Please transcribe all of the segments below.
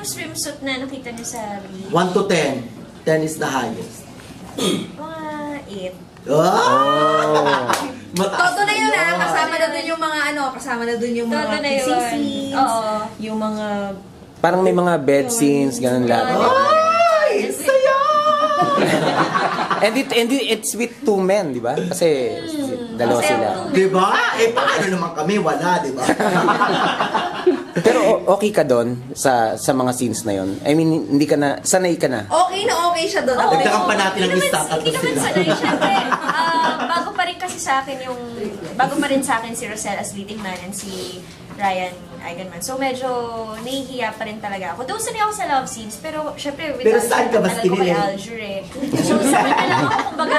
swimsuit na nakita niyo sa reel? 1 to 10. 10 is the highest. Mga 8. Oh! Toto na yun ha, kasama na dun yung mga kasama na dun yung mga kissing scenes, yung mga... Parang may mga bed scenes, ganun lahat. Ay! Saya! and it's with 2 men, di ba? Kasi dalawa sila. Di ba? Eh, paano naman kami? Wala, di ba? Pero okay ka doon sa mga scenes na yon. I mean, hindi ka na, sanay ka na. Okay siya doon. Dagdagan pa natin ang isa at Hindi naman sanay, syempre. Bago pa rin kasi sa akin bago pa rin sa akin si Rosel as leading man and si Ryan Eigenman. So medyo nahihiya pa rin talaga ako. Though sanay ako sa love scenes, pero syempre with pero saan ka mas kinilig? Aljur eh. So sa kanya lang ako, kumbaga,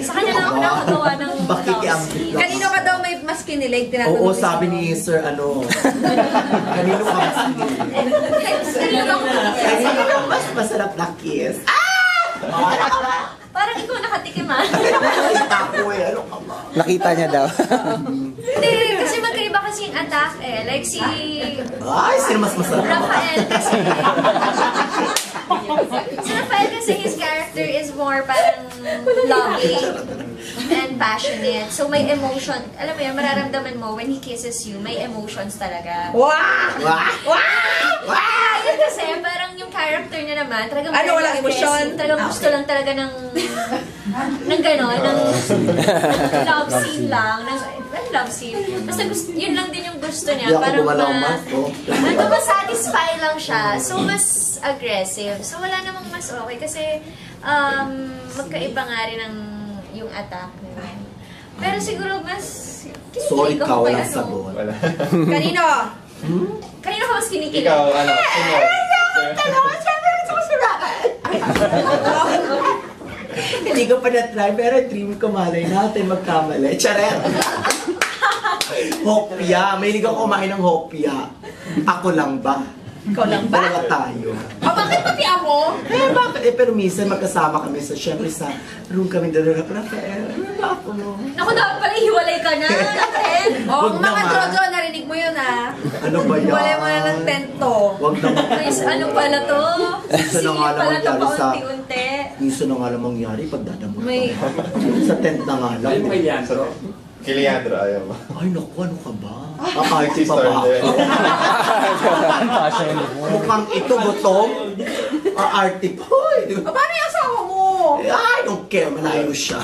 sa kanya lang ako nakagawa ng love scenes. Kanino ka daw may mas kinilig? Tinatanong Oo, sabi ni Sir, kanino ka mas kinilig? Kanino ka mas masarap na kiss? Parang ikaw nakatikim ah. Nakita ko eh, ano ka ba? Nakita niya daw. Hindi, kasi magkaiba kasi yung attack eh. Like si Ay, sino mas masarap? Rafael kasi. Si Rafael kasi his character is more parang loving and passionate. So may emotion. Alam mo yun, mararamdaman mo when he kisses you, may emotions talaga. Wow! Yun kasi parang yung character niya naman, talagang walang emosyon? Talagang gusto lang talaga ng gano'n, ng love scene lang. Love scene. Basta yun lang din yung gusto niya. Parang masatisfy lang siya. So, mas aggressive. So, wala namang mas okay. Kasi, magkaiba nga rin yung attack niya. Pero siguro mas... Sorry ka, walang sagot. Kanino? Kanino ka mas kinikilig? Ikaw, sino? Hindi ko pa na-try, pero dream ko malay natin magkamali. Charet! Hopya. Mahilig ako kumain ng hopya. Ako lang ba? Ikaw lang ba? Dalawa tayo. Bakit pati ako? Bakit? Pero minsan magkasama kami syempre sa room kami dalawa. Rafael, ano ba ako no? Naku, dapat pala hiwalay ka na. Mga Jojo, narinig mo yun ah. Ano ba yan? Hiwalay mo na ng tent to. Huwag naman. Ano pala to? Minsan na nga lang Pala to mangyari sa... paunti-unti. Minsan na nga lang mangyari pag dadamot sa tent na nga lang. Kay Leandro, ayaw mo. Ay, naku, ano ka ba? Aarty pa ba? Mukhang ito, butong. Aarty pa. Paano yung asawa mo? I don't care, malayo siya.